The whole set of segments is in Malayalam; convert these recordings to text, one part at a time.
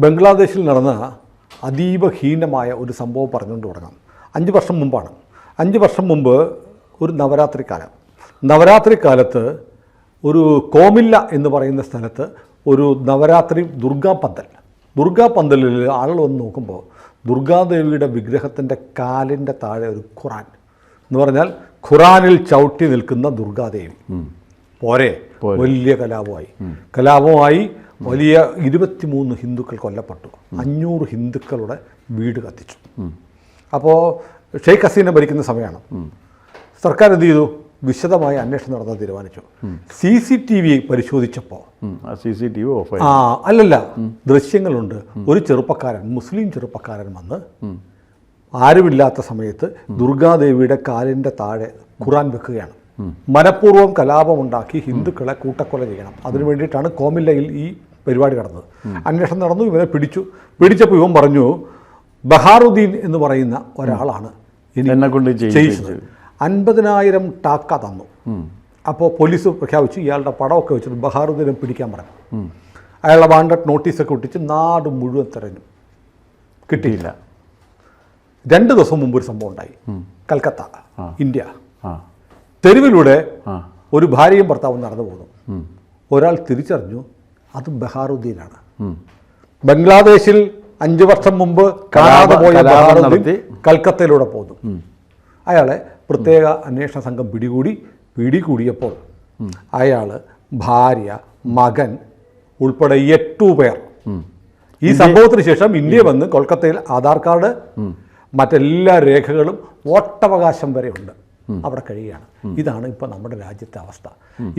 ബംഗ്ലാദേശിൽ നടന്ന അതീവ ഹീനമായ ഒരു സംഭവം പറഞ്ഞുകൊണ്ട് തുടങ്ങാം. 5 വർഷം മുമ്പാണ്. 5 വർഷം മുമ്പ് ഒരു നവരാത്രി കാലത്ത് ഒരു കോമില്ല എന്ന് പറയുന്ന സ്ഥലത്ത് ഒരു നവരാത്രി ദുർഗാപന്തലിൽ ആളുകൾ വന്ന് നോക്കുമ്പോൾ ദുർഗാദേവിയുടെ വിഗ്രഹത്തിൻ്റെ കാലിൻ്റെ താഴെ ഒരു ഖുറാൻ എന്ന് പറഞ്ഞാൽ ഖുറാനിൽ ചവിട്ടി നിൽക്കുന്ന ദുർഗാദേവി. പോരെ, വലിയ കലാപമായി വലിയ 23 ഹിന്ദുക്കൾ കൊല്ലപ്പെട്ടു. 500 ഹിന്ദുക്കളുടെ വീട് കത്തിച്ചു. അപ്പോൾ ഷെയ്ഖ് ഹസീന ഭരിക്കുന്ന സമയമാണ്. സർക്കാർ എന്ത് ചെയ്തു? വിശദമായ അന്വേഷണം നടത്താൻ തീരുമാനിച്ചു. CCTV പരിശോധിച്ചപ്പോൾ അല്ലല്ല, ദൃശ്യങ്ങളുണ്ട്. ഒരു മുസ്ലിം ചെറുപ്പക്കാരൻ വന്ന് ആരുമില്ലാത്ത സമയത്ത് ദുർഗാദേവിയുടെ കാലിൻ്റെ താഴെ ഖുറാൻ വെക്കുകയാണ്. മനഃപൂർവ്വം കലാപമുണ്ടാക്കി ഹിന്ദുക്കളെ കൂട്ടക്കൊല ചെയ്യണം. അതിനു വേണ്ടിയിട്ടാണ് കോമില്ലയിൽ ഈ പരിപാടി നടന്നത്. അന്വേഷണം നടന്നു. ഇവനെ പിടിച്ചപ്പോൾ ഇവൻ പറഞ്ഞു, ബഹാറുദ്ദീൻ എന്ന് പറയുന്ന ഒരാളാണ് എന്നെ ചെയ്യിച്ചത്. 50,000 ടാക്ക തന്നു. അപ്പോൾ പോലീസ് പ്രഖ്യാപിച്ചു ഇയാളുടെ പടമൊക്കെ വെച്ചിട്ട് ബഹാറുദ്ദീനെ പിടിക്കാൻ പറഞ്ഞു. അയാളുടെ വാണ്ടഡ് നോട്ടീസൊക്കെ ഒട്ടിച്ച് നാട് മുഴുവൻ തെരഞ്ഞു. കിട്ടിയില്ല. 2 ദിവസം മുമ്പ് ഒരു സംഭവം ഉണ്ടായി. കൽക്കത്ത, ഇന്ത്യ. തെരുവിലൂടെ ഒരു ഭാര്യയും ഭർത്താവും നടന്നു പോകുന്നു. ഒരാൾ തിരിച്ചറിഞ്ഞു അത് ബഹാറുദ്ദീനാണ്. ബംഗ്ലാദേശിൽ 5 വർഷം മുമ്പ് കാണാതെ പോയ ബഹാറുദ്ദീൻ കൽക്കത്തയിലൂടെ പോന്നു. അയാളെ പ്രത്യേക അന്വേഷണ സംഘം പിടികൂടിയപ്പോൾ അയാൾ ഭാര്യ, മകൻ ഉൾപ്പെടെ 8 പേർ ഈ സംഭവത്തിന് ശേഷം ഇന്ത്യ വന്ന് കൊൽക്കത്തയിൽ ആധാർ കാർഡ്, മറ്റെല്ലാ രേഖകളും, വോട്ടവകാശം വരെ ഉണ്ട്, അവിടെ കഴിയുകയാണ്. ഇതാണ് ഇപ്പോൾ നമ്മുടെ രാജ്യത്തെ അവസ്ഥ.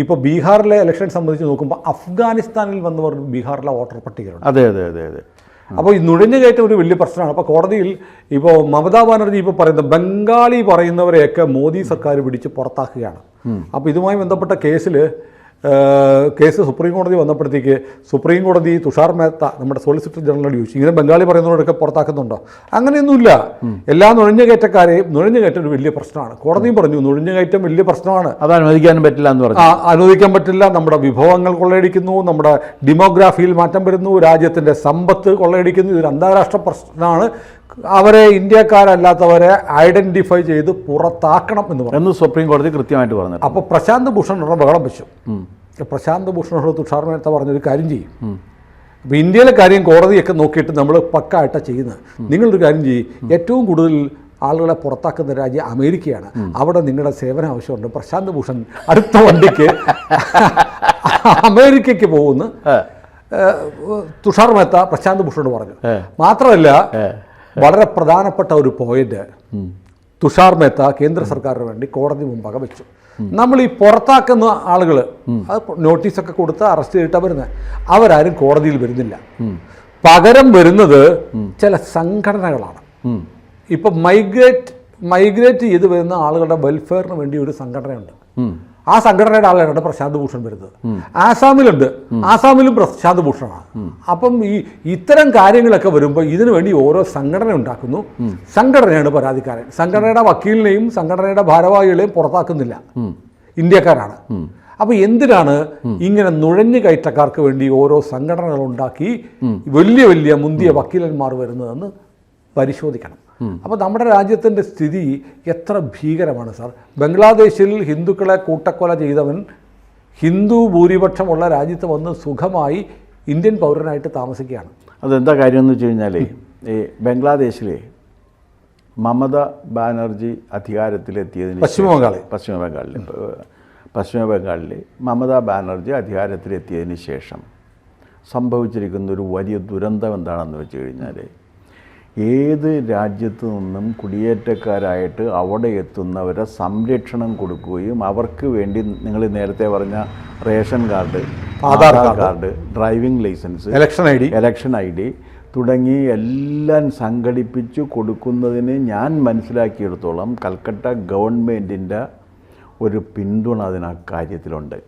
ഇപ്പോൾ ബീഹാറിലെ ഇലക്ഷൻ സംബന്ധിച്ച് നോക്കുമ്പോൾ അഫ്ഗാനിസ്ഥാനിൽ വന്നവർ ബീഹാറിലെ വോട്ടർ പട്ടികയിലുണ്ട്. അതെ അതെ അതെ അതെ അപ്പോൾ ഈ നുഴഞ്ഞുകയറ്റം ഒരു വലിയ പ്രശ്നമാണ്. അപ്പോൾ കോടതിയിൽ ഇപ്പോൾ മമതാ ബാനർജി ഇപ്പോൾ പറയുന്നത് ബംഗാളി പറയുന്നവരെയൊക്കെ മോദി സർക്കാർ പിടിച്ച് പുറത്താക്കുകയാണ്. അപ്പോൾ ഇതുമായി ബന്ധപ്പെട്ട കേസ് സുപ്രീം കോടതി വന്നപ്പോഴത്തേക്ക് സുപ്രീം കോടതി തുഷാർ മേത്ത നമ്മുടെ സോളിസിറ്റർ ജനറൽ ചോദിച്ചു, ഇങ്ങനെ ബംഗാളി പറയുന്നവരൊക്കെ പുറത്താക്കുന്നുണ്ടോ? അങ്ങനെയൊന്നുമില്ല. എല്ലാ നുഴഞ്ഞുകയറ്റം ഒരു വലിയ പ്രശ്നമാണ്. കോടതിയും പറഞ്ഞു നുഴഞ്ഞുകയറ്റം വലിയ പ്രശ്നമാണ്, അത് അനുവദിക്കാനും പറ്റില്ല എന്ന് പറഞ്ഞു. അനുവദിക്കാൻ പറ്റില്ല. നമ്മുടെ വിഭവങ്ങൾ കൊള്ളയടിക്കുന്നു, നമ്മുടെ ഡെമോഗ്രാഫിയിൽ മാറ്റം വരുന്നു, രാജ്യത്തിൻ്റെ സമ്പത്ത് കൊള്ളയടിക്കുന്നു. ഇതൊരു അന്താരാഷ്ട്ര പ്രശ്നമാണ്. അവരെ ഇന്ത്യക്കാരല്ലാത്തവരെ ഐഡന്റിഫൈ ചെയ്ത് പുറത്താക്കണം എന്ന് പറഞ്ഞു സുപ്രീം കോടതി കൃത്യമായിട്ട് പറഞ്ഞു. അപ്പോൾ പ്രശാന്ത് ഭൂഷണോട് ബഹളം വെച്ചു. പ്രശാന്ത് ഭൂഷണോട് തുഷാർ മേത്ത പറഞ്ഞൊരു കാര്യം ചെയ്യും. അപ്പോൾ ഇന്ത്യയിലെ കാര്യം കോടതിയൊക്കെ നോക്കിയിട്ട് നമ്മൾ പക്കായിട്ടാണ് ചെയ്യുന്നത്. നിങ്ങളൊരു കാര്യം ചെയ്യും, ഏറ്റവും കൂടുതൽ ആളുകളെ പുറത്താക്കുന്ന രാജ്യം അമേരിക്കയാണ്, അവിടെ നിങ്ങളുടെ സേവന ആവശ്യമുണ്ട്. പ്രശാന്ത് ഭൂഷൺ അടുത്ത വണ്ടിക്ക് അമേരിക്കയ്ക്ക് പോകുന്നു തുഷാർ മേത്ത പ്രശാന്ത് ഭൂഷണോട് പറഞ്ഞു. മാത്രമല്ല വളരെ പ്രധാനപ്പെട്ട ഒരു പോയിന്റ് തുഷാർ മേത്ത കേന്ദ്ര സർക്കാരിന് വേണ്ടി കോടതി മുമ്പാകെ വെച്ചു. നമ്മൾ ഈ പുറത്താക്കുന്ന ആളുകൾ നോട്ടീസൊക്കെ കൊടുത്ത് അറസ്റ്റ് ചെയ്തിട്ടാണ് വരുന്നത്. അവരാരും കോടതിയിൽ വരുന്നില്ല. പകരം വരുന്നത് ചില സംഘടനകളാണ്. ഇപ്പം മൈഗ്രേറ്റ് ചെയ്ത് വരുന്ന ആളുകളുടെ വെൽഫെയറിന് വേണ്ടി ഒരു സംഘടനയുണ്ട്. ആ സംഘടനയുടെ ആളാണ് പ്രശാന്ത് ഭൂഷൺ വരുന്നത്. ആസാമിലും പ്രശാന്ത് ഭൂഷണാണ്. അപ്പം ഇത്തരം കാര്യങ്ങളൊക്കെ വരുമ്പോൾ ഇതിനു വേണ്ടി ഓരോ സംഘടന ഉണ്ടാക്കുന്നു. സംഘടനയാണ് പരാതിക്കാരൻ. സംഘടനയുടെ വക്കീലിനെയും സംഘടനയുടെ ഭാരവാഹികളെയും പുറത്താക്കുന്നില്ല, ഇന്ത്യക്കാരാണ്. അപ്പോൾ എന്തിനാണ് ഇങ്ങനെ നുഴഞ്ഞു കയറ്റക്കാർക്ക് വേണ്ടി ഓരോ സംഘടനകൾ ഉണ്ടാക്കി വലിയ വലിയ മുന്തിയ വക്കീലന്മാർ വരുന്നതെന്ന് പരിശോധിക്കണം. അപ്പോൾ നമ്മുടെ രാജ്യത്തിൻ്റെ സ്ഥിതി എത്ര ഭീകരമാണ് സാർ. ബംഗ്ലാദേശിൽ ഹിന്ദുക്കളെ കൂട്ടക്കൊല ചെയ്തവൻ ഹിന്ദു ഭൂരിപക്ഷമുള്ള രാജ്യത്ത് വന്ന് സുഖമായി ഇന്ത്യൻ പൗരനായിട്ട് താമസിക്കുകയാണ്. അതെന്താ കാര്യം എന്ന് വെച്ച് കഴിഞ്ഞാൽ ഈ ബംഗ്ലാദേശിലെ മമതാ ബാനർജി അധികാരത്തിലെത്തിയതിന് പശ്ചിമ ബംഗാളിൽ മമതാ ബാനർജി അധികാരത്തിലെത്തിയതിന് ശേഷം സംഭവിച്ചിരിക്കുന്ന ഒരു വലിയ ദുരന്തം എന്താണെന്ന് വെച്ച് കഴിഞ്ഞാൽ, ഏത് രാജ്യത്തു നിന്നും കുടിയേറ്റക്കാരായിട്ട് അവിടെ എത്തുന്നവരെ സംരക്ഷണം കൊടുക്കുകയും അവർക്ക് വേണ്ടി നിങ്ങൾ നേരത്തെ പറഞ്ഞ ration card, Aadhaar card, driving licence, election I D തുടങ്ങി എല്ലാം സംഘടിപ്പിച്ചു കൊടുക്കുന്നതിന് ഞാൻ മനസ്സിലാക്കിയെടുത്തോളം കൽക്കട്ട ഗവൺമെൻറ്റിൻ്റെ ഒരു പിന്തുണ അതിന് കാര്യത്തിലുണ്ട്.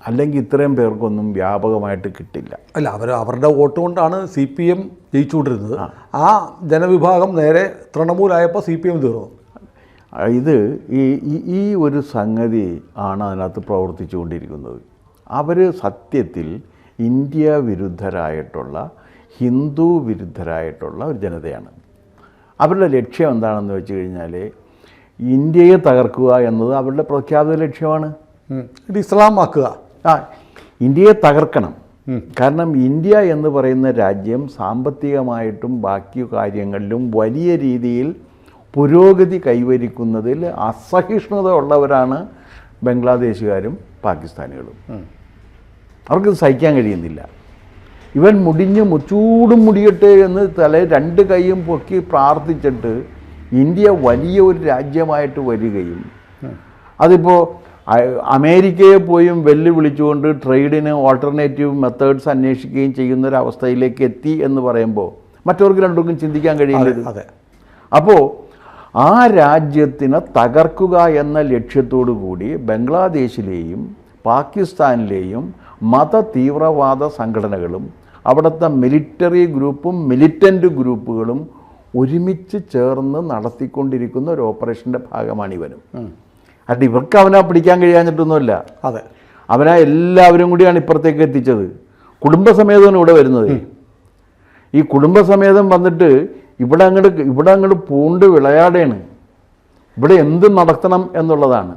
അല്ലെങ്കിൽ ഇത്രയും പേർക്കൊന്നും വ്യാപകമായിട്ട് കിട്ടില്ല. അല്ല, അവരുടെ വോട്ട് കൊണ്ടാണ് CPM ജയിച്ചുകൊണ്ടിരുന്നത്. ആ ജനവിഭാഗം നേരെ തൃണമൂലായപ്പോൾ CPM തീർന്നു. ഇത് ഈ ഒരു സംഗതി ആണ് അതിനകത്ത് പ്രവർത്തിച്ചു കൊണ്ടിരിക്കുന്നത്. അവർ സത്യത്തിൽ ഇന്ത്യ വിരുദ്ധരായിട്ടുള്ള ഹിന്ദു വിരുദ്ധരായിട്ടുള്ള ഒരു ജനതയാണ്. അവരുടെ ലക്ഷ്യം എന്താണെന്ന് വെച്ച് കഴിഞ്ഞാൽ ഇന്ത്യയെ തകർക്കുക എന്നത് അവരുടെ പ്രഖ്യാപിത ലക്ഷ്യമാണ്. ഇത് ഇസ്ലാമാക്കുക. ഇന്ത്യയെ തകർക്കണം. കാരണം ഇന്ത്യ എന്ന് പറയുന്ന രാജ്യം സാമ്പത്തികമായിട്ടും ബാക്കി കാര്യങ്ങളിലും വലിയ രീതിയിൽ പുരോഗതി കൈവരിക്കുന്നതിൽ അസഹിഷ്ണുത ഉള്ളവരാണ് ബംഗ്ലാദേശുകാരും പാകിസ്ഥാനികളും. അവർക്കിത് സഹിക്കാൻ കഴിയുന്നില്ല. ഇവൻ മുച്ചൂടും മുടിയട്ടെ എന്ന് രണ്ട് കൈയും പൊക്കി പ്രാർത്ഥിച്ചിട്ട് ഇന്ത്യ വലിയ ഒരു രാജ്യമായിട്ട് വരികയും അതിപ്പോൾ അമേരിക്കയെ പോയും വെല്ലുവിളിച്ചുകൊണ്ട് ട്രേഡിന് ഓൾട്ടർനേറ്റീവ് മെത്തേഡ്സ് അന്വേഷിക്കുകയും ചെയ്യുന്നൊരവസ്ഥയിലേക്ക് എത്തി എന്ന് പറയുമ്പോൾ മറ്റവർക്ക് രണ്ടുപേർക്കും ചിന്തിക്കാൻ കഴിയില്ല. അപ്പോൾ ആ രാജ്യത്തിനെ തകർക്കുക എന്ന ലക്ഷ്യത്തോടു കൂടി ബംഗ്ലാദേശിലെയും പാകിസ്ഥാനിലെയും മത തീവ്രവാദ സംഘടനകളും അവിടുത്തെ മിലിറ്ററി ഗ്രൂപ്പും മിലിറ്റൻ്റ് ഗ്രൂപ്പുകളും ഒരുമിച്ച് ചേർന്ന് നടത്തിക്കൊണ്ടിരിക്കുന്ന ഒരു ഓപ്പറേഷൻ്റെ ഭാഗമാണിവനും. അത് ഇവർക്ക് അവനെ പിടിക്കാൻ കഴിയാഞ്ഞിട്ടൊന്നുമല്ല. അതെ, അവനെ എല്ലാവരും കൂടിയാണ് ഇപ്പുറത്തേക്ക് എത്തിച്ചത്. കുടുംബസമേതമാണ് ഇവിടെ വരുന്നത്. ഈ കുടുംബസമേതം വന്നിട്ട് ഇവിടെ അങ്ങോട്ട് പൂണ്ട് വിളയാടേണ്. ഇവിടെ എന്ത് നടത്തണം എന്നുള്ളതാണ്.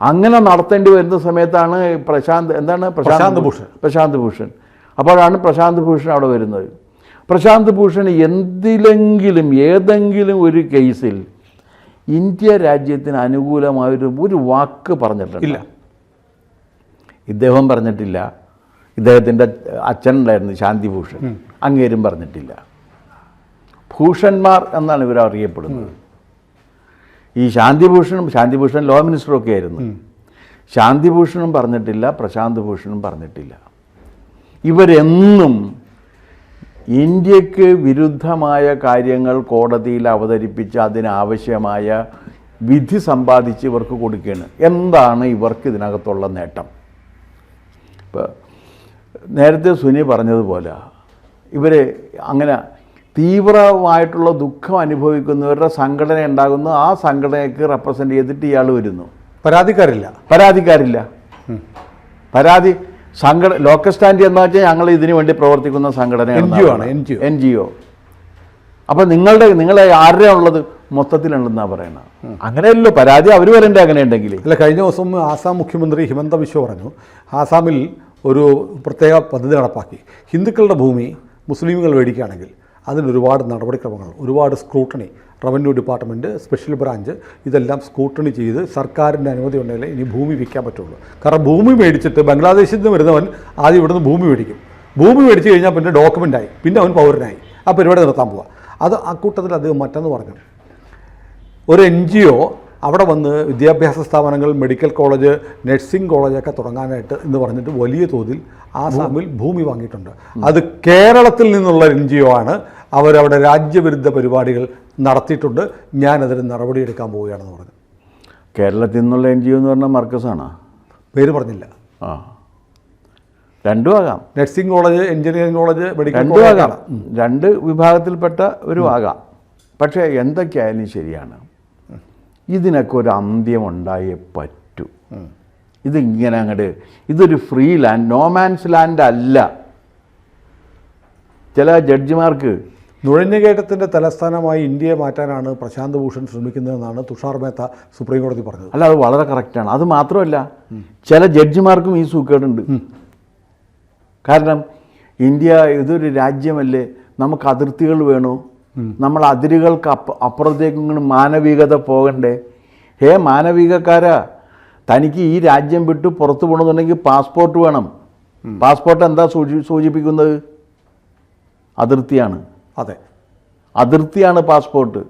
അങ്ങനെ നടത്തേണ്ടി വരുന്ന സമയത്താണ് പ്രശാന്ത് ഭൂഷൺ. അപ്പോഴാണ് പ്രശാന്ത് ഭൂഷൺ അവിടെ വരുന്നത്. പ്രശാന്ത് ഭൂഷൺ ഏതെങ്കിലും ഒരു കേസിൽ ഇന്ത്യ രാജ്യത്തിന് അനുകൂലമായൊരു വാക്ക് പറഞ്ഞിട്ടില്ല. ഇദ്ദേഹം പറഞ്ഞിട്ടില്ല. ഇദ്ദേഹത്തിൻ്റെ അച്ഛനുണ്ടായിരുന്നു ശാന്തിഭൂഷൺ, അങ്ങേരും പറഞ്ഞിട്ടില്ല. ഭൂഷന്മാർ എന്നാണ് ഇവർ അറിയപ്പെടുന്നത്. ഈ ശാന്തിഭൂഷൺ ലോ മിനിസ്റ്ററൊക്കെ ആയിരുന്നു. ശാന്തിഭൂഷണും പറഞ്ഞിട്ടില്ല, പ്രശാന്ത് ഭൂഷണും പറഞ്ഞിട്ടില്ല. ഇവരെന്നും ഇന്ത്യക്ക് വിരുദ്ധമായ കാര്യങ്ങൾ കോടതിയിൽ അവതരിപ്പിച്ച് അതിനാവശ്യമായ വിധി സമ്പാദിച്ച് ഇവർക്ക് കൊടുക്കുകയാണ്. എന്താണ് ഇവർക്ക് ഇതിനകത്തുള്ള നേട്ടം? ഇപ്പോൾ നേരത്തെ സുനി പറഞ്ഞതുപോലെ ഇവർ അങ്ങനെ തീവ്രമായിട്ടുള്ള ദുഃഖം അനുഭവിക്കുന്നവരുടെ സംഘടന ഉണ്ടാകുന്നു. ആ സംഘടനയ്ക്ക് റെപ്രസെൻ്റ് ചെയ്തിട്ട് ഇയാൾ വരുന്നു. പരാതിക്കാരില്ല. ലോക്കൽ സ്റ്റാൻഡ് എന്ന് വെച്ചാൽ ഞങ്ങൾ ഇതിനു വേണ്ടി പ്രവർത്തിക്കുന്ന സംഘടനയാണ് NGO. അപ്പം നിങ്ങളെ ആരുടെ ഉള്ളത് മൊത്തത്തിലുണ്ടെന്നാണ് പറയണത്. അങ്ങനെയല്ലോ പരാതി അവർ വരണ്ടേ അങ്ങനെ ഉണ്ടെങ്കിൽ. അല്ല, കഴിഞ്ഞ ദിവസം ആസാം മുഖ്യമന്ത്രി ഹിമന്ത ബിശ്വ പറഞ്ഞു ആസാമിൽ ഒരു പ്രത്യേക പദ്ധതി നടപ്പാക്കി. ഹിന്ദുക്കളുടെ ഭൂമി മുസ്ലിമുകൾ മേടിക്കുകയാണെങ്കിൽ അതിന് ഒരുപാട് നടപടിക്രമങ്ങൾ, ഒരുപാട് scrutiny, revenue department, special branch ഇതെല്ലാം സ്ക്രൂട്ടണി ചെയ്ത് സർക്കാരിൻ്റെ അനുമതി ഉണ്ടെങ്കിൽ ഇനി ഭൂമി വിൽക്കാൻ പറ്റുള്ളൂ. കാരണം ഭൂമി മേടിച്ചിട്ട് ബംഗ്ലാദേശിൽ നിന്ന് വരുന്നവൻ ആദ്യം ഇവിടുന്ന് ഭൂമി മേടിക്കും. ഭൂമി മേടിച്ച് കഴിഞ്ഞാൽ പിന്നെ ഡോക്യുമെൻ്റായി, പിന്നെ അവൻ പൗരനായി. ആ പരിപാടി നിർത്താൻ പോവുക. അത് ആ കൂട്ടത്തിൽ അദ്ദേഹം മറ്റൊന്ന് പറഞ്ഞു. ഒരു NGO അവിടെ വന്ന് വിദ്യാഭ്യാസ സ്ഥാപനങ്ങൾ, മെഡിക്കൽ കോളേജ്, നഴ്സിംഗ് കോളേജൊക്കെ തുടങ്ങാനായിട്ട് എന്ന് പറഞ്ഞിട്ട് വലിയ തോതിൽ ആസാമിൽ ഭൂമി വാങ്ങിയിട്ടുണ്ട്. അത് കേരളത്തിൽ നിന്നുള്ള NGO ആണ്. അവരവിടെ രാജ്യവിരുദ്ധ പരിപാടികൾ നടത്തിയിട്ടുണ്ട്. ഞാനതിന് നടപടിയെടുക്കാൻ പോവുകയാണെന്ന് പറഞ്ഞു. കേരളത്തിൽ നിന്നുള്ള NGO എന്ന് പറഞ്ഞാൽ മർക്കസാണ്, പേര് പറഞ്ഞില്ല. രണ്ടും ആകാം. Nursing college, engineering college, medical രണ്ടും ആകാം. രണ്ട് വിഭാഗത്തിൽപ്പെട്ട ഒരു ആകാം. പക്ഷേ എന്തൊക്കെയായാലും ശരിയാണ്, ഇതിനൊക്കെ ഒരു അന്ത്യം ഉണ്ടായേ പറ്റൂ. ഇതിങ്ങനെ ഇതൊരു ഫ്രീ ലാൻഡ്, നോമാൻസ് ലാൻഡ് അല്ല. ചില ജഡ്ജിമാർക്ക് നുഴഞ്ഞുകയറ്റത്തിൻ്റെ തലസ്ഥാനമായി ഇന്ത്യയെ മാറ്റാനാണ് പ്രശാന്ത് ഭൂഷൺ ശ്രമിക്കുന്നതെന്നാണ് തുഷാർ മേത്ത സുപ്രീം കോടതി പറഞ്ഞത്. അല്ല, അത് വളരെ കറക്റ്റാണ്. അത് മാത്രമല്ല, ചില ജഡ്ജിമാർക്കും ഈ സൂക്കേടുണ്ട്. കാരണം ഇന്ത്യ ഇതൊരു രാജ്യമല്ലേ, നമുക്ക് അതിർത്തികൾ വേണോ, നമ്മൾ അതിരുകൾക്ക് അപ്പുറത്തേക്കും മാനവികത പോകണ്ടേ? മാനവികക്കാരാ, തനിക്ക് ഈ രാജ്യം വിട്ട് പുറത്തു പോകണമെന്നുണ്ടെങ്കിൽ പാസ്പോർട്ട് വേണം. പാസ്പോർട്ട് എന്താ സൂചിപ്പിക്കുന്നത്? അതിർത്തിയാണ്. അതെ, അതിർത്തിയാണ് പാസ്പോർട്ട്.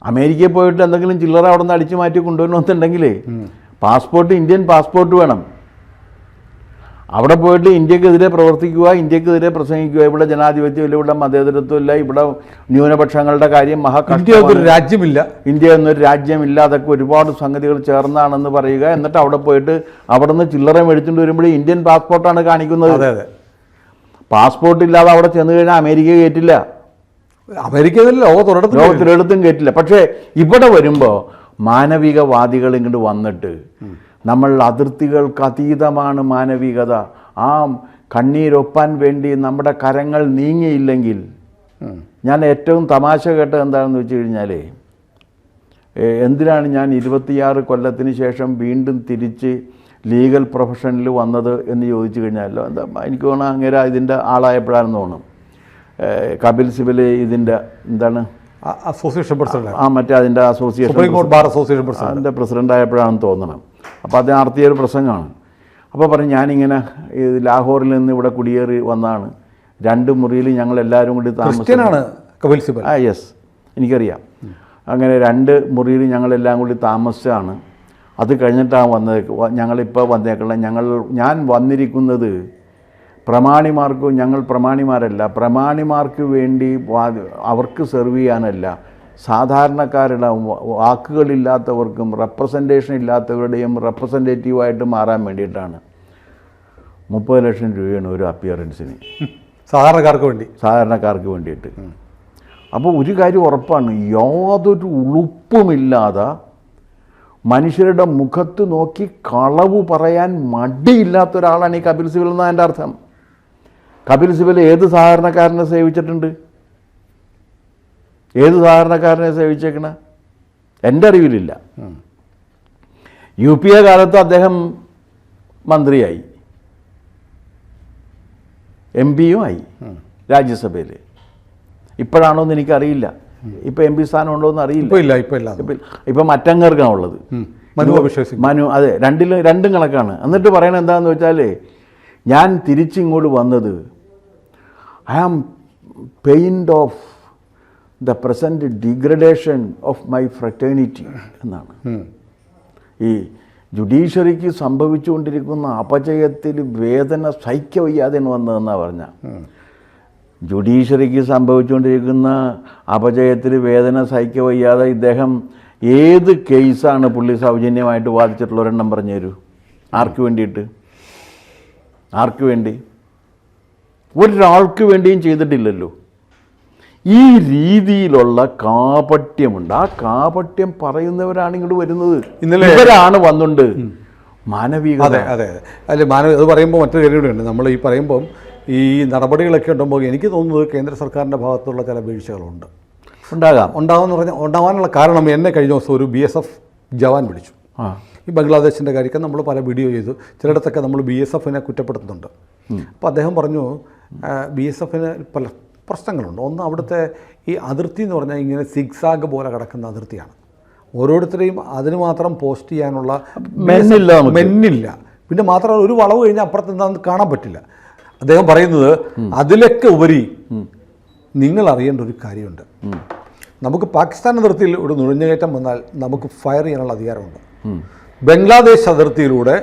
അമേരിക്കയിൽ പോയിട്ട് എന്തെങ്കിലും ചില്ലറ അവിടെ നിന്ന് അടിച്ചു മാറ്റി കൊണ്ടുവരണമെന്നുണ്ടെങ്കിൽ പാസ്പോർട്ട്, ഇന്ത്യൻ പാസ്പോർട്ട് വേണം. അവിടെ പോയിട്ട് ഇന്ത്യക്കെതിരെ പ്രവർത്തിക്കുക, ഇന്ത്യക്കെതിരെ പ്രസംഗിക്കുക. ഇവിടെ ജനാധിപത്യമില്ല, ഇവിടെ മതേതരത്വമില്ല, ഇവിടെ ന്യൂനപക്ഷങ്ങളുടെ കാര്യം രാജ്യമില്ല, ഇന്ത്യ എന്നൊരു രാജ്യമില്ല, അതൊക്കെ ഒരുപാട് സംഗതികൾ ചേർന്നാണെന്ന് പറയുക. എന്നിട്ട് അവിടെ പോയിട്ട് അവിടെ നിന്ന് ചില്ലറ മേടിച്ചുകൊണ്ട് വരുമ്പോൾ ഇന്ത്യൻ പാസ്പോർട്ടാണ് കാണിക്കുന്നത്. പാസ്പോർട്ട് ഇല്ലാതെ അവിടെ ചെന്ന് കഴിഞ്ഞാൽ അമേരിക്ക കയറ്റില്ല, ലോകത്തൊരിടത്തും കയറ്റില്ല. പക്ഷേ ഇവിടെ വരുമ്പോൾ മാനവികവാദികൾ ഇങ്ങോട്ട് വന്നിട്ട് നമ്മൾ അതിർത്തികൾക്ക് അതീതമാണ് മാനവികത, ആ കണ്ണീരൊപ്പാൻ വേണ്ടി നമ്മുടെ കരങ്ങൾ നീങ്ങിയില്ലെങ്കിൽ, ഞാൻ ഏറ്റവും തമാശ കേട്ടത് എന്താണെന്ന് വെച്ച് കഴിഞ്ഞാൽ, എന്തിനാണ് ഞാൻ 26 കൊല്ലത്തിന് ശേഷം വീണ്ടും തിരിച്ച് ലീഗൽ പ്രൊഫഷനിൽ വന്നത് എന്ന് ചോദിച്ചു കഴിഞ്ഞാലോ, എന്താ എനിക്ക് തോന്നുന്നു അങ്ങനെ ഇതിൻ്റെ ആളായപ്പോഴാണെന്ന് തോന്നും. കപിൽ സിബൽ ഇതിൻ്റെ എന്താണ് അസോസിയേഷൻ പ്രസിഡന്റ്, മറ്റേ അതിൻ്റെ അസോസിയേഷൻ സുപ്രീം കോടതി ബാർ അസോസിയേഷൻ പ്രസിഡന്റ്, അതിൻ്റെ പ്രസിഡൻ്റ് ആയപ്പോഴാണെന്ന് തോന്നണം. അപ്പോൾ അത് നടത്തിയൊരു പ്രസംഗമാണ്. അപ്പോൾ പറഞ്ഞു, ഞാനിങ്ങനെ ലാഹോറിൽ നിന്ന് ഇവിടെ കുടിയേറി വന്നതാണ്, 2 മുറിയിൽ ഞങ്ങളെല്ലാവരും കൂടി ക്രിസ്ത്യനാണ് കപിൽ സിബൽ. യെസ്, എനിക്കറിയാം. അങ്ങനെ 2 മുറിയിൽ ഞങ്ങളെല്ലാം കൂടി താമസിച്ചാണ്. അത് കഴിഞ്ഞിട്ടാണ് ഞങ്ങളിപ്പോൾ വന്നേക്കുള്ള ഞാൻ വന്നിരിക്കുന്നത് പ്രമാണിമാർക്കും, ഞങ്ങൾ പ്രമാണിമാരല്ല, പ്രമാണിമാർക്ക് വേണ്ടി അവർക്ക് സെർവ് ചെയ്യാനല്ല, സാധാരണക്കാരുടെ വാക്കുകളില്ലാത്തവർക്കും റെപ്രസെൻറ്റേഷൻ ഇല്ലാത്തവരുടെയും റെപ്രസെൻറ്റേറ്റീവായിട്ട് മാറാൻ വേണ്ടിയിട്ടാണ്. 30 ലക്ഷം രൂപയാണ് ഒരു അപ്പിയറൻസിന്, സാധാരണക്കാർക്ക് വേണ്ടിയിട്ട്. അപ്പോൾ ഒരു കാര്യം ഉറപ്പാണ്, യാതൊരു ഉളുപ്പുമില്ലാതെ മനുഷ്യരുടെ മുഖത്ത് നോക്കി കളവ് പറയാൻ മടിയില്ലാത്ത ഒരാളാണ് ഈ കപിൽ സിബൽ എന്നാണ് എൻ്റെ അർത്ഥം. കപിൽ സിബൽ ഏത് സാധാരണക്കാരനെ സേവിച്ചിട്ടുണ്ട്? ഏത് സാധാരണക്കാരനെ സേവിച്ചേക്കണ? എൻ്റെ അറിവിലില്ല. UPA കാലത്ത് അദ്ദേഹം മന്ത്രിയായി, MP-യും ആയി രാജ്യസഭയിൽ. ഇപ്പോഴാണോ എന്ന് എനിക്കറിയില്ല. ഇപ്പം MP സ്ഥാനം ഉണ്ടോ എന്ന് അറിയില്ല. ഇപ്പം മറ്റങ്ങർക്കാണുള്ളത്, മനു. അതെ, രണ്ടും കണക്കാണ്. എന്നിട്ട് പറയണത് എന്താണെന്ന് വെച്ചാൽ, ഞാൻ തിരിച്ചിങ്ങോട്ട് വന്നത് I am pained of the present degradation of my fraternity എന്നാണ്. ഈ ജുഡീഷ്യറിക്ക് സംഭവിച്ചുകൊണ്ടിരിക്കുന്ന അപജയത്തിൽ വേദന സഹിക്കവയ്യാതെ വന്നതെന്നാണ് പറഞ്ഞ. ജുഡീഷ്യറിക്ക് സംഭവിച്ചുകൊണ്ടിരിക്കുന്ന അപജയത്തിൽ വേദന സഹിക്കവയ്യാതെ ഇദ്ദേഹം ഏത് കേസാണ് പുള്ളി സൗജന്യമായിട്ട് വാദിച്ചിട്ടുള്ള ഒരെണ്ണം പറഞ്ഞു തരൂ. ആർക്ക് വേണ്ടിയിട്ട്? ആർക്ക് വേണ്ടി? ഒരാൾക്ക് വേണ്ടിയും ചെയ്തിട്ടില്ലല്ലോ. ഈ രീതിയിലുള്ള കാപട്യമുണ്ട്. ആ കാപട്യം പറയുന്നവരാണ് ഇങ്ങോട്ട് വരുന്നത്. ഇവരാണ് വന്നുകൊണ്ട് മാനവികത. അതെ അതെ അല്ലെ, അത് പറയുമ്പോൾ മറ്റൊരു കാര്യം കൂടെയുണ്ട്. നമ്മൾ ഈ പറയുമ്പം ഈ നടപടികളൊക്കെ ഉണ്ടാകുമ്പോൾ എനിക്ക് തോന്നുന്നത് കേന്ദ്ര സർക്കാരിൻ്റെ ഭാഗത്തുള്ള ചില വീഴ്ചകളുണ്ട്. ഉണ്ടാകാമെന്ന് പറഞ്ഞാൽ ഉണ്ടാകാനുള്ള കാരണം, എന്നെ കഴിഞ്ഞ ദിവസം ഒരു BSF ജവാൻ വിളിച്ചു. ഈ ബംഗ്ലാദേശിൻ്റെ കാര്യമൊക്കെ നമ്മൾ പല വീഡിയോ ചെയ്തു. ചിലയിടത്തൊക്കെ നമ്മൾ BSFനെ കുറ്റപ്പെടുത്തുന്നുണ്ട്. അപ്പോൾ അദ്ദേഹം പറഞ്ഞു, BSFന് പല പ്രശ്നങ്ങളുണ്ട്. ഒന്ന്, അവിടുത്തെ ഈ അതിർത്തി എന്ന് പറഞ്ഞാൽ ഇങ്ങനെ സിഗ്സാഗ് പോലെ കിടക്കുന്ന അതിർത്തിയാണ്. ഓരോരുത്തരെയും അതിന് മാത്രം പോസ്റ്റ് ചെയ്യാനുള്ള മെന്നില്ല. പിന്നെ മാത്രമല്ല, ഒരു വളവ് കഴിഞ്ഞാൽ അപ്പുറത്ത് എന്താണെന്ന് കാണാൻ പറ്റില്ല. അദ്ദേഹം പറയുന്നത് അതിലൊക്കെ ഉപരി നിങ്ങൾ അറിയേണ്ട ഒരു കാര്യമുണ്ട്. നമുക്ക് പാകിസ്ഥാൻ അതിർത്തിയിൽ ഒരു നുഴഞ്ഞുകയറ്റം വന്നാൽ നമുക്ക് ഫയർ ചെയ്യാനുള്ള അധികാരമുണ്ട്. ബംഗ്ലാദേശ് അതിർത്തിയിലൂടെ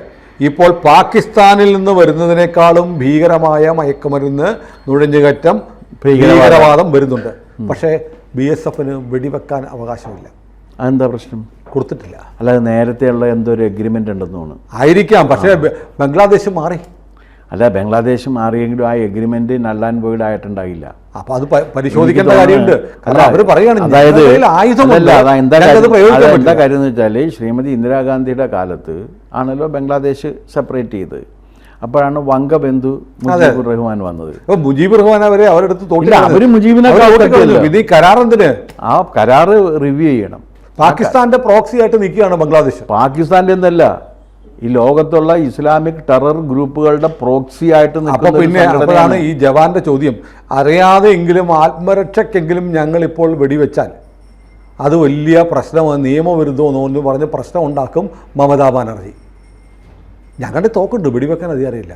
ഇപ്പോൾ പാകിസ്ഥാനിൽ നിന്ന് വരുന്നതിനേക്കാളും ഭീകരമായ മയക്കുമരുന്ന്, നുഴഞ്ഞുകയറ്റം, ഭീകരവാദം വരുന്നുണ്ട്. പക്ഷേ BSFന് വെടിവെക്കാൻ അവകാശമില്ല. അതെന്താ പ്രശ്നം? കൊടുത്തിട്ടില്ല. അല്ലാതെ നേരത്തെയുള്ള എന്തോ ഒരു എഗ്രിമെൻ്റ് ഉണ്ടെന്ന് തോന്നുന്നു. ആയിരിക്കാം. പക്ഷേ ബംഗ്ലാദേശ് മാറി. അല്ല, ബംഗ്ലാദേശ് മാറിയെങ്കിലും ആ എഗ്രിമെന്റ് നൾ ആൻഡ് വോയിഡ് ആയിട്ടുണ്ടായില്ല. അപ്പൊ അത് പരിശോധിക്കേണ്ട കാര്യമുണ്ട്. അവർ പറയുകയാണ്, അതായത് എന്താ കാര്യം എന്ന് വെച്ചാൽ, ശ്രീമതി ഇന്ദിരാഗാന്ധിയുടെ കാലത്ത് ആണല്ലോ ബംഗ്ലാദേശ് സെപ്പറേറ്റ് ചെയ്ത്. അപ്പോഴാണ് വംഗബന്ധു മുജീബുർ റഹ്മാൻ വന്നത്. മുജീബുർ റഹ്മാൻ അവരെ അവരെടുത്ത് അവര് മുജീബിനെ കരാറെന്തിന്? ആ കരാറ് റിവ്യൂ ചെയ്യണം. പാകിസ്ഥാന്റെ പ്രോക്സി ആയിട്ട് നിൽക്കുകയാണ് ബംഗ്ലാദേശ്. പാകിസ്ഥാന്റെ എന്നല്ല, ഈ ലോകത്തുള്ള ഇസ്ലാമിക് ടെറർ ഗ്രൂപ്പുകളുടെ പ്രോക്സി ആയിട്ട്. പിന്നെ അപ്പോഴാണ് ഈ ജവാന്റെ ചോദ്യം, അറിയാതെയെങ്കിലും ആത്മരക്ഷയ്ക്കെങ്കിലും ഞങ്ങളിപ്പോൾ വെടിവെച്ചാൽ അത് വലിയ പ്രശ്നമാണ്, നിയമവിരുദ്ധമെന്ന് പറഞ്ഞ് പ്രശ്നം ഉണ്ടാക്കും മമതാ ബാനർജി. ഞങ്ങളുടെ തോക്കുണ്ട്, വെടിവെക്കാൻ അധികാരമില്ല.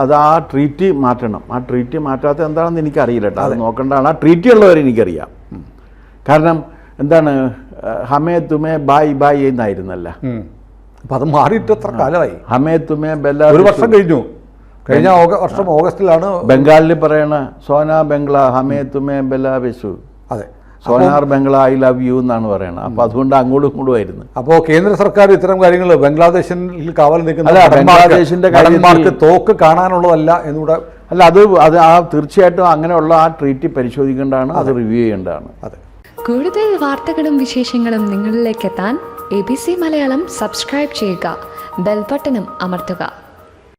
അത് ആ ട്രീറ്റി മാറ്റണം. ആ ട്രീറ്റി മാറ്റാത്ത എന്താണെന്ന് എനിക്കറിയില്ല കേട്ടോ. അത് നോക്കേണ്ടതാണ്. ആ ട്രീറ്റി ഉള്ളവരെ എനിക്കറിയാം. കാരണം എന്താണ്, ഹമേ തുമേ ബായ് ബായ് എന്നായിരുന്നല്ല. അപ്പം അത് മാറിയിട്ട് എത്ര കാലമായി? ഹമേ തുമേ ബെല്ല. ഒരു വർഷം കഴിഞ്ഞു. കഴിഞ്ഞ വർഷം ഓഗസ്റ്റിലാണ് ബംഗാളിൽ പറയണ സോനാ ബംഗ്ല ഹമേ തുമേ ബെല്ല വെച്ചു. അതെ, sonar Bangla I love you എന്നാണ് പറയണത്. അപ്പോൾ അതുകൊണ്ട് അങ്ങോട്ടും ഇങ്ങോട്ടും ആയിരുന്നു. അപ്പോൾ കേന്ദ്ര സർക്കാർ ഇത്തരം കാര്യങ്ങൾ ബംഗ്ലാദേശിൽ കാവൽ നിൽക്കുന്ന ബംഗ്ലാദേശിന്റെ ഭടന്മാർക്ക് തോക്ക് കാണാനുള്ളതല്ല എന്നുകൂടെ. അല്ല, അത് ആ തീർച്ചയായിട്ടും അങ്ങനെയുള്ള ആ ട്രീറ്റി പരിശോധിക്കേണ്ടതാണ്, അത് റിവ്യൂ ചെയ്യേണ്ടതാണ്. അതെ. കൂടുതൽ വാർത്തകളും വിശേഷങ്ങളും നിങ്ങളിലേക്ക് എത്താൻ ABC മലയാളം സബ്സ്ക്രൈബ് ചെയ്യുക, ബെൽ ബട്ടണും അമർത്തുക.